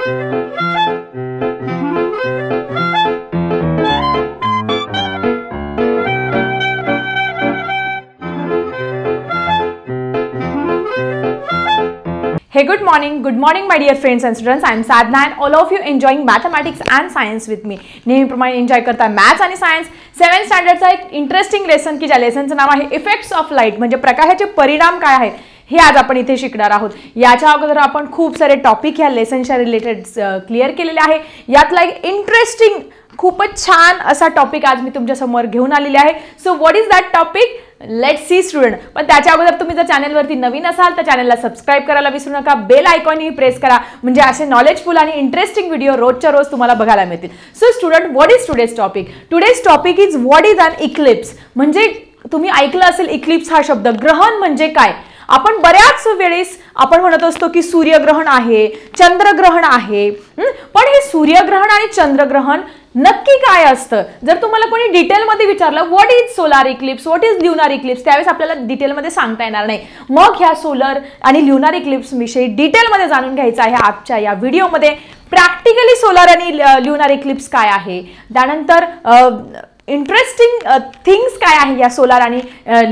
Hey, good morning my dear friends and students. I am Sadhna and all of you enjoying mathematics and science with me. नेहमीप्रमाणे enjoy करता maths आणि science 7th स्टँडर्डचा एक interesting lesson की ज्या लेसनचं नाव आहे effects of light, म्हणजे प्रकाशाचे परिणाम काय आहेत हे आज आपण इथे शिकणार आहोत. याच्या अगोदर आपण खूप सारे टॉपिक ह्या लेसनच्या रिलेटेड क्लिअर केलेले आहे. यातला एक इंटरेस्टिंग खूपच छान असा टॉपिक आज मी तुमच्या समोर घेऊन आलेले आहे. So what is that topic? Let's see student. पण त्याच्या अगोदर तुम्ही जर चॅनलवरती नवीन असाल तर चॅनलला सबस्क्राईब करायला विसरू नका. बेल आयकॉनही प्रेस करा, म्हणजे असे नॉलेजफुल आणि इंटरेस्टिंग व्हिडिओ रोजच्या रोज तुम्हाला बघायला मिळतील. So student, what is today's topic? Today's topic is what is an eclipse. म्हणजे तुम्ही ऐकलं असेल इक्लिप्स हा शब्द. ग्रहण म्हणजे काय? आपण बऱ्याच वेळेस आपण म्हणत असतो की सूर्यग्रहण आहे, चंद्रग्रहण आहे. पण हे सूर्यग्रहण आणि चंद्रग्रहण नक्की काय असतं? जर तुम्हाला कोणी डिटेलमध्ये विचारलं what is solar eclipse, what is lunar eclipse, त्यावेळेस आपल्याला डिटेलमध्ये सांगता येणार नाही. मग ह्या सोलर आणि ल्युनार इक्लिप्स विषयी डिटेलमध्ये जाणून घ्यायचं आहे आजच्या या व्हिडिओमध्ये. प्रॅक्टिकली सोलार आणि ल्युनार इक्लिप्स काय आहे, त्यानंतर इंटरेस्टिंग थिंग्स काय आहे या सोलार आणि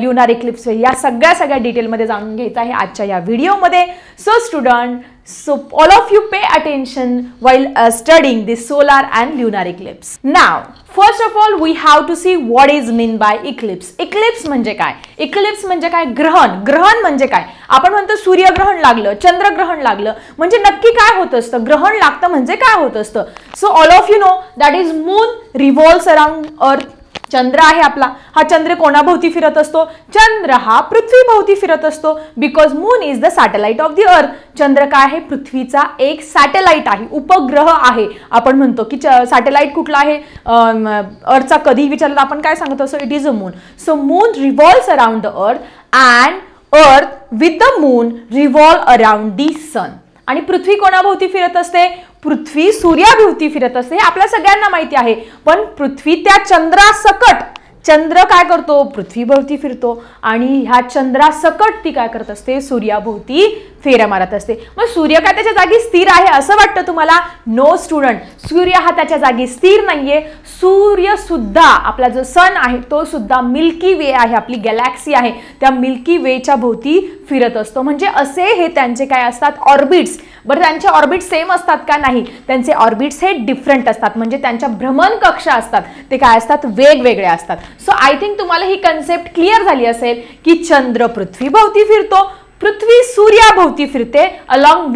ल्युनार इक्लिप्स, या सगळ्या डिटेलमध्ये जाणून घ्यायचं आहे आजच्या या व्हिडिओमध्ये. So student, so all of you pay attention while studying this solar and lunar eclipse. Now first of all we have to see what is mean by eclipse. Eclipse म्हणजे काय? Eclipse म्हणजे काय? ग्रहण. ग्रहण म्हणजे काय? आपण म्हणतो सूर्यग्रहण लागलं, चंद्रग्रहण लागलं, म्हणजे नक्की काय होत असतं? ग्रहण लागतं म्हणजे काय होत असतं? So all of you know that is moon revolves around अर्थ. चंद्र आहे आपला, हा चंद्र कोणाभोवती फिरत असतो? चंद्र हा पृथ्वीभोवती फिरत असतो. Because moon is the satellite of the earth. चंद्र काय आहे? पृथ्वीचा एक सॅटेलाइट आहे, उपग्रह आहे. आपण म्हणतो की सॅटेलाइट कुठला आहे? अर्थचा कधी विचारलं आपण काय सांगत असतो? It is a moon. So moon revolves around the earth and earth with the moon revolve around the sun. आणि पृथ्वी कोणाभोवती फिरत असते? पृथ्वी सूर्याभोवती फिरत असते. हे आपल्या सगळ्यांना माहिती आहे. पण पृथ्वी त्या चंद्रासकट, चंद्र काय करतो? पृथ्वीभोवती फिरतो आणि ह्या चंद्रासकट ती काय करत असते? सूर्याभोवती फेऱ्या मारत असते. मग सूर्य काय त्याच्या जागी स्थिर आहे असं वाटतं तुम्हाला? नो स्टुडंट, सूर्य हा त्याच्या जागी स्थिर नाहीये. सूर्य सुद्धा, आपला जो सन आहे तो सुद्धा मिल्की वे आहे, आपली गॅलेक्सी आहे, त्या मिल्की वेच्या भोवती फिरत असतो. म्हणजे असे हे त्यांचे काय असतात? ऑर्बिट्स. बरं, त्यांचे ऑर्बिट सेम असतात का? नाही, त्यांचे ऑर्बिट्स हे डिफरंट असतात. म्हणजे त्यांच्या भ्रमण कक्षा असतात ते काय असतात? वेगवेगळे असतात. सो आय थिंक तुम्हाला ही कन्सेप्ट क्लिअर झाली असेल की चंद्र पृथ्वीभोवती फिरतो, पृथ्वी सूर्याभोवती फिरते अलॉंग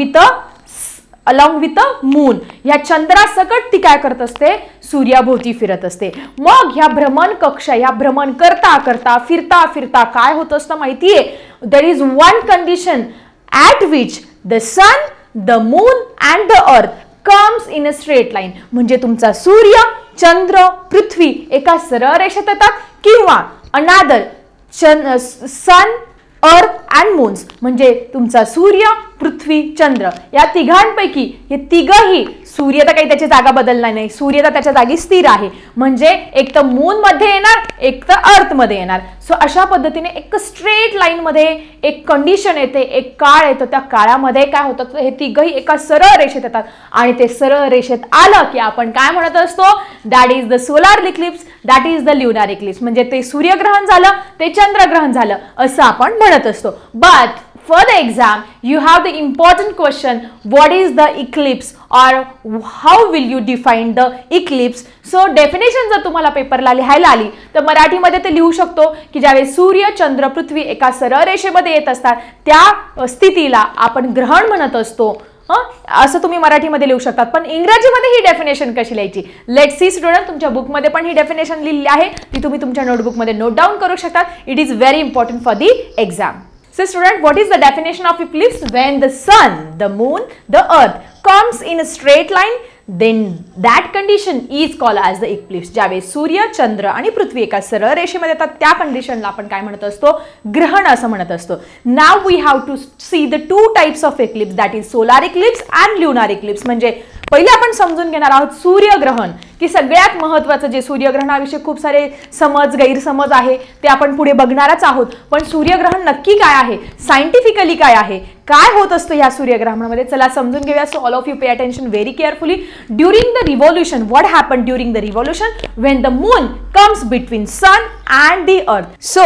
विथ अ मून. या चंद्रासकट ती काय करत असते? सूर्याभोवती फिरत असते. मग ह्या भ्रमण कक्षा, ह्या भ्रमण करता करता फिरता फिरता काय होत असतं माहितीये? There is one condition at which the sun, the moon and the earth comes in a straight line. म्हणजे तुमचा सूर्य, चंद्र, पृथ्वी एका सरळ रेषेत येतात, किंवा अनादर सन, अर्थ अँड मून्स, म्हणजे तुमचा सूर्य, पृथ्वी, चंद्र या तिघांपैकी हे तिघही, सूर्य तर काही त्याची जागा बदलणार नाही, सूर्य तर त्याच्या जागी स्थिर आहे. म्हणजे एक तर मून मध्ये येणार, एक तर अर्थ मध्ये येणार. सो अशा पद्धतीने एक स्ट्रेट लाईन मध्ये एक कंडिशन येते, एक काळ येतो. त्या काळामध्ये काय होतं? हे तिघही एका सरळ रेषेत येतात आणि ते सरळ रेषेत आलं की आपण काय म्हणत असतो? That is the solar eclipse, that is the lunar eclipse. म्हणजे ते सूर्यग्रहण झालं, ते चंद्रग्रहण झालं असं आपण म्हणत असतो. But for the exam you have the important question, what is the eclipse or how will you define the eclipse? So definition जर तुम्हाला पेपरला लिहायला आली तर मराठीमध्ये ते लिहू शकतो की ज्यावेळेस सूर्य, चंद्र, पृथ्वी एका सरळ रेषेमध्ये येत असतात त्या स्थितीला आपण ग्रहण म्हणत असतो. असं तुम्ही मराठीमध्ये लिहू शकतात. पण इंग्रजीमध्ये ही डेफिनेशन कशी लिहायची? लेट्स सी स्टुडंट, तुमच्या बुकमध्ये पण ही डेफिनेशन लिहिली आहे, ती तुम्ही तुमच्या नोटबुकमध्ये नोट डाऊन करू शकतात. It is very important for the exam. So student, what is the definition of eclipse? When the sun, the moon, the earth comes in a straight line, then that condition is called as the eclipse. ज्यावेळेस सूर्य, चंद्र आणि पृथ्वी एका सरळ रेषेमध्ये येतात त्या कंडिशनला आपण काय म्हणत असतो? ग्रहण असं म्हणत असतो. Now we have to see the two types of eclipse, that is solar eclipse and lunar eclipse. म्हणजे पहिले आपण समजून घेणार आहोत सूर्यग्रहण की सगळ्यात महत्त्वाचं जे सूर्यग्रहणाविषयी खूप सारे समज गैरसमज आहे ते आपण पुढे बघणारच आहोत, पण सूर्यग्रहण नक्की काय आहे, सायंटिफिकली काय आहे, काय होत असतं या सूर्यग्रहणामध्ये, चला समजून घेऊया. So all of you pay attention very carefully. During the revolution, what happen during the revolution when the moon comes between sun and the earth. So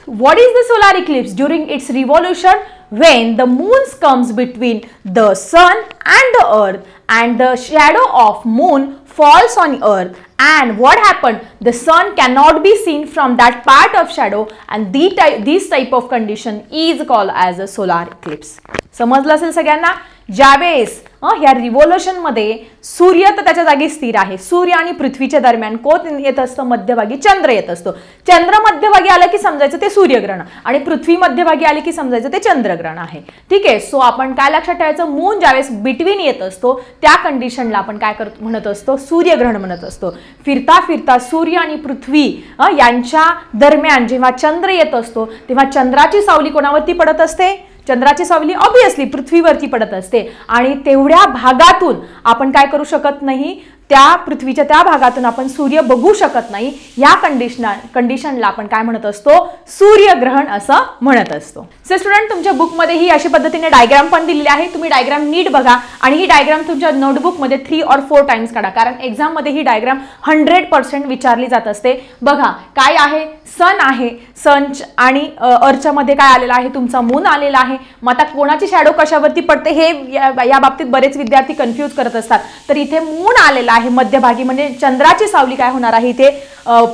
what is the solar eclipse during its revolution when the moon comes between the sun and the earth and the shadow of moon falls on earth, and what happened, the sun cannot be seen from that part of shadow, and this type of condition is called as a solar eclipse. समजलं असेल सगळ्यांना. ज्यावेळेस ह्या revolution मध्ये सूर्य तर त्याच्या जागी स्थिर आहे, सूर्य आणि पृथ्वीच्या दरम्यान कोण येत असतं, मध्यभागी चंद्र येत असतो. चंद्र मध्यभागी आलं की समजायचं ते सूर्यग्रहण, आणि पृथ्वी मध्यभागी आली की समजायचं ते चंद्रग्रहण आहे. ठीक आहे. सो आपण काय लक्षात ठेवायचं, मून ज्यावेळेस बिटवीन येत असतो त्या कंडिशनला आपण काय म्हणत असतो, सूर्यग्रहण म्हणत असतो. फिरता फिरता सूर्य आणि पृथ्वी यांच्या दरम्यान जेव्हा चंद्र येत असतो तेव्हा चंद्राची सावली कोणावरती पडत असते, चंद्राची सावली ऑब्वियसली पृथ्वीवरती पडत असते, आणि तेवढ्या भागातून आपण काय करू शकत नाही, त्या पृथ्वीच्या त्या भागातून आपण सूर्य बघू शकत नाही. या कंडिशनला आपण काय म्हणत असतो, सूर्यग्रहण असं म्हणत असतो. सो स्टुडंट, तुमच्या बुकमध्ये ही अशा पद्धतीने डायग्राम पण दिलेली आहे, तुम्ही डायग्राम नीट बघा आणि ही डायग्राम तुमच्या नोटबुकमध्ये 3 or 4 टाइम्स काढा, कारण एक्झाममध्ये ही डायग्राम 100% विचारली जात असते. बघा काय आहे, सन आहे, सन आणि अर्थच्या मध्ये काय आलेला आहे, तुमचा मून आलेला आहे. मग आता कोणाची शॅडो कशावरती पडते हे या बाबतीत बरेच विद्यार्थी कन्फ्यूज करत असतात. तर इथे मून आलेला आहे मध्यभागी, म्हणजे चंद्राची सावली काय होणार आहे, इथे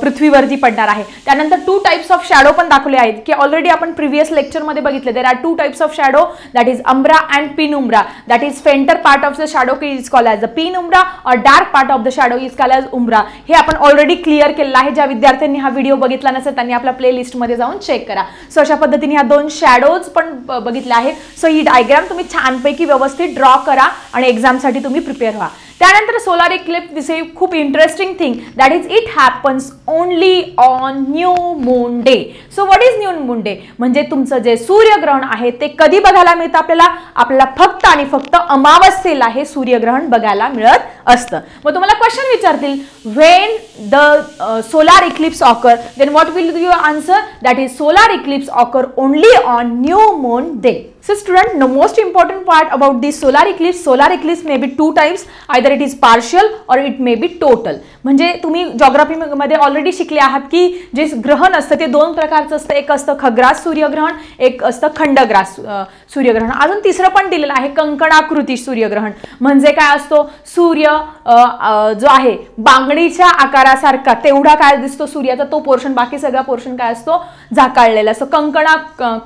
पृथ्वीवरती पडणार आहे. त्यानंतर 2 टाइप्स ऑफ शॅडो पण दाखवले आहेत की ऑलरेडी आपण प्रिव्हियस लेक्चरमध्ये बघितले. There are 2 types of shadow, that is umbra and penumbra. That is fainter part of the shadow is called as the penumbra और dark part of the shadow is called as umbra. हे आपण already clear केलेलं आहे. ज्या विद्यार्थ्यांनी हा video बघितला नसेल त्यांनी आपल्या प्लेलिस्टमध्ये जाऊन चेक करा. सो अशा पद्धतीने ह्या 2 शॅडोज पण बघितल्या आहेत. सो ही डायग्राम तुम्ही छानपैकी व्यवस्थित ड्रॉ करा आणि एक्झामसाठी तुम्ही प्रिपेअर व्हा. त्यानंतर सोलार इक्लिप्स विषयी खूप interesting thing, that is it happens only on new moon day. So what is new moon day, म्हणजे तुमचं जे सूर्यग्रहण आहे ते कधी बघायला मिळतं आपल्याला फक्त आणि फक्त अमावस्येला हे सूर्यग्रहण बघायला मिळत असतं. मग तुम्हाला क्वेश्चन विचारतील, when the solar eclipse occur, then what will your answer, that is solar eclipse occur only on new moon day. So student, the most important part about this solar eclipse may be 2 types, either it is partial or it may be total. म्हणजे तुम्ही geography मध्ये already शिकले आहात की जे ग्रहण असतं ते 2 प्रकारचं असतं, एक असतं खग्रास सूर्यग्रहण, एक असतं खंडग्रास सूर्यग्रहण. अजून तिसरं पण दिलेलं आहे कंकणाकृती सूर्यग्रहण. म्हणजे काय असतो, सूर्य जो आहे बांगडीच्या आकारासारखा तेवढा काय दिसतो सूर्याचा तो पोर्शन, बाकी सगळा पोर्शन काय असतो, झाकाळलेला असतो.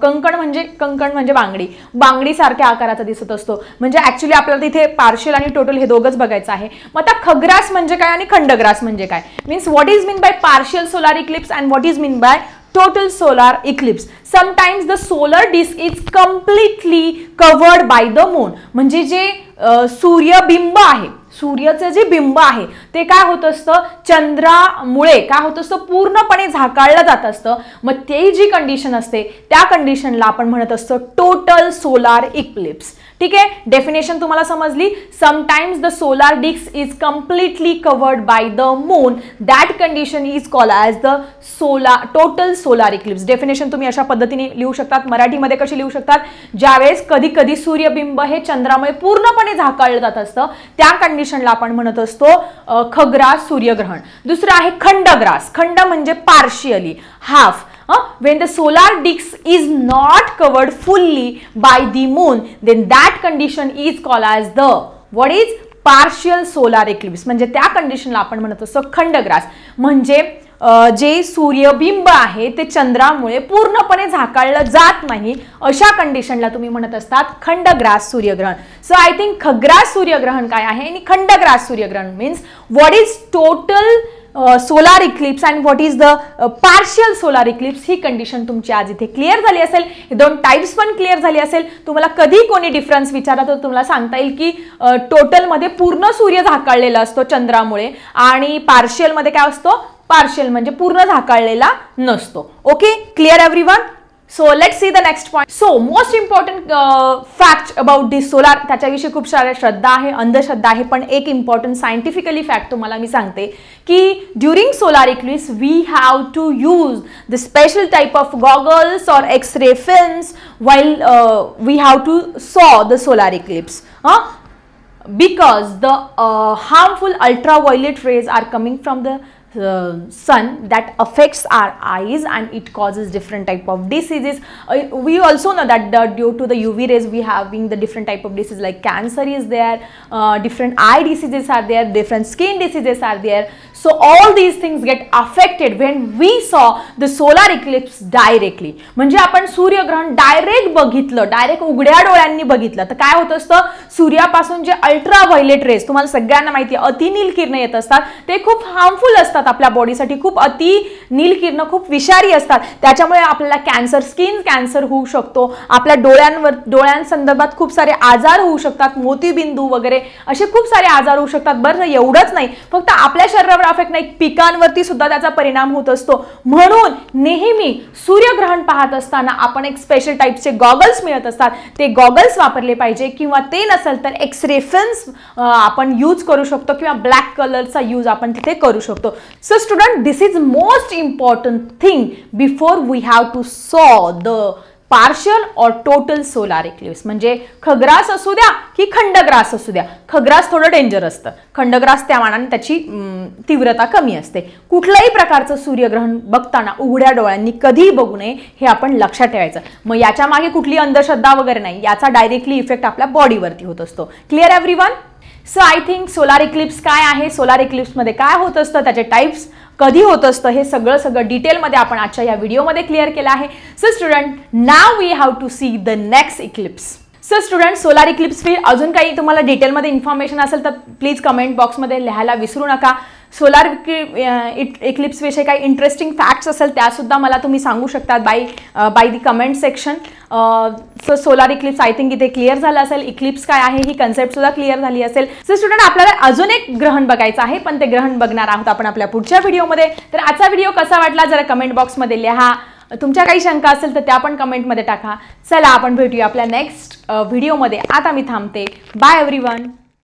कंकण म्हणजे बांगडी सारख्या आकाराचा दिसत असतो. म्हणजे ऍक्च्युअली आपल्याला तिथे पार्शियल आणि टोटल हे दोघंच बघायचं आहे. मग आता खग्रास म्हणजे काय आणि खंडग्रास म्हणजे काय, means what is mean by partial solar Eclipse and what is mean by total solar eclipse. Sometimes the solar disk is completely covered by the moon. म्हणजे जे सूर्यबिंब आहे, सूर्याचे जे बिंब आहे ते काय होत असतं, चंद्रामुळे काय होत असतं, पूर्णपणे झाकाळलं जात असतं. मग ते जी कंडिशन असते त्या कंडिशनला आपण म्हणत असतो टोटल सोलार इक्लिप्स. ठीक आहे, डेफिनेशन तुम्हाला समजली. Sometimes the solar disc is completely covered by the moon, that condition is called as the total solar eclipse. Definition तुम्ही अशा पद्धतीने लिहू शकतात. मराठीमध्ये कशी लिहू शकतात, ज्यावेळेस कधी कधी सूर्यबिंब हे चंद्रामुळे पूर्णपणे झाकाळलं जात असतं त्या कंडिशनला आपण म्हणत असतो खग्रास सूर्यग्रहण. दुसरं आहे खंडग्रास. खंड म्हणजे partially, half. When the solar disk is not covered fully by the moon, then that condition is called as the what is partial solar eclipse. म्हणजे त्या कंडिशनला आपण म्हणत असतो खंडग्रास. म्हणजे जे सूर्यबिंब आहे ते चंद्रामुळे पूर्णपणे झाकाळलं जात नाही अशा कंडिशनला तुम्ही म्हणत असतात खंडग्रास सूर्यग्रहण. सो आय थिंक खग्रास सूर्यग्रहण काय आहे आणि खंडग्रास सूर्यग्रहण means what is total solar Eclipse and what is the partial solar Eclipse. He condition तुमची आज इथे क्लिअर झाली असेल. हे 2 टाइप्स पण क्लिअर झाली असेल. तुम्हाला कधी कोणी डिफरन्स विचारला तर तुम्हाला सांगता येईल की टोटल मध्ये पूर्ण सूर्य झाकाळलेला असतो चंद्रामुळे आणि पार्शियल मध्ये काय असतो, पार्शियल म्हणजे पूर्ण झाकाळलेला नसतो. Okay, clear everyone. So let's see the next point. So most important fact about this solar, त्याच्याविषयी खूप साऱ्या श्रद्धा आहे, अंधश्रद्धा आहे, पण एक इम्पॉर्टंट सायंटिफिकली फॅक्ट तुम्हाला मी सांगते की during solar eclipse we have to use the special type of goggles और x-ray films while we have to saw the solar eclipse, because the harmful ultraviolet rays are coming from the sun that affects our eyes and it causes different type of diseases. We also know that due to the UV rays we having the different type of diseases like cancer is there, different eye diseases are there, different skin diseases are there. So all these things get affected when we saw the solar eclipse directly. म्हणजे आपण सूर्यग्रहण direct बघितलं, direct उघड्या डोळ्यांनी बघितलं तर काय होत असतं, सूर्यापासून जे अल्ट्राव्हायलेट रेज, तुम्हाला सगळ्यांना माहिती आहे अतिनील किरण येत असतात, ते खूप हार्मफुल असतात आपल्या बॉडीसाठी. खूप अति नील किरण खूप विषारी असतात, त्याच्यामुळे आपल्याला कॅन्सर, स्किन कॅन्सर होऊ शकतो, आपल्या डोळ्यांसंदर्भात खूप सारे आजार होऊ शकतात, मोतीबिंदू वगैरे असे खूप सारे आजार होऊ शकतात. बरं, एवढंच नाही, फक्त आपल्या शरीरावर अफेक्ट नाही, पिकांवरती सुद्धा त्याचा परिणाम होत असतो. म्हणून नेहमी सूर्यग्रहण पाहत असताना आपण एक स्पेशल टाइपचे गॉगल्स मिळत असतात, ते गॉगल्स वापरले पाहिजे, किंवा ते नसेल तर एक्स-रे फिल्म्स आपण यूज करू शकतो, किंवा ब्लॅक कलरचा यूज आपण तिथे करू शकतो. So student, this is most important thing before we have to saw the partial or total solar eclipse. म्हणजे खग्रास असू द्या की खंडग्रास असू द्या, खग्रास थोडं डेंजर असतं, खंडग्रास त्या मानाने त्याची तीव्रता कमी असते. कुठल्याही प्रकारचं सूर्यग्रहण बघताना उघड्या डोळ्यांनी कधीही बघू नये, हे आपण लक्षात ठेवायचं. मग याच्या मागे कुठली अंधश्रद्धा वगैरे नाही, याचा डायरेक्टली इफेक्ट आपल्या बॉडीवरती होत असतो. Clear everyone? So I think solar Eclipse काय आहे, सोलार इक्लिप्समध्ये काय होत असतं, त्याचे टाइप्स कधी होत असतं, हे सगळं डिटेलमध्ये आपण आजच्या या व्हिडिओमध्ये क्लिअर केलं आहे. So student, now we have to see the next eclipse. So student, solar eclipse अजून काही तुम्हाला डिटेलमध्ये इन्फॉर्मेशन असेल तर प्लीज कमेंट बॉक्समध्ये लिहायला विसरू नका. सोलार इक्लिप्स विषयी काही इंटरेस्टिंग फॅक्ट्स असेल त्यासुद्धा मला तुम्ही सांगू शकता by the comment section. So solar Eclipse I think इथे क्लिअर झालं असेल, इक्लिप्स काय आहे ही कन्सेप्ट सुद्धा क्लिअर झाली असेल. सो स्टुडंट, आपल्याला अजून एक ग्रहण बघायचं आहे, पण ते ग्रहण बघणार आहोत आपण आपल्या पुढच्या व्हिडिओमध्ये. तर आजचा व्हिडिओ कसा वाटला जरा कमेंट बॉक्समध्ये लिहा. तुमच्या काही शंका असेल तर त्या पण कमेंटमध्ये टाका. चला आपण भेटूया आपल्या नेक्स्ट व्हिडिओमध्ये. आता मी थांबते. Bye everyone.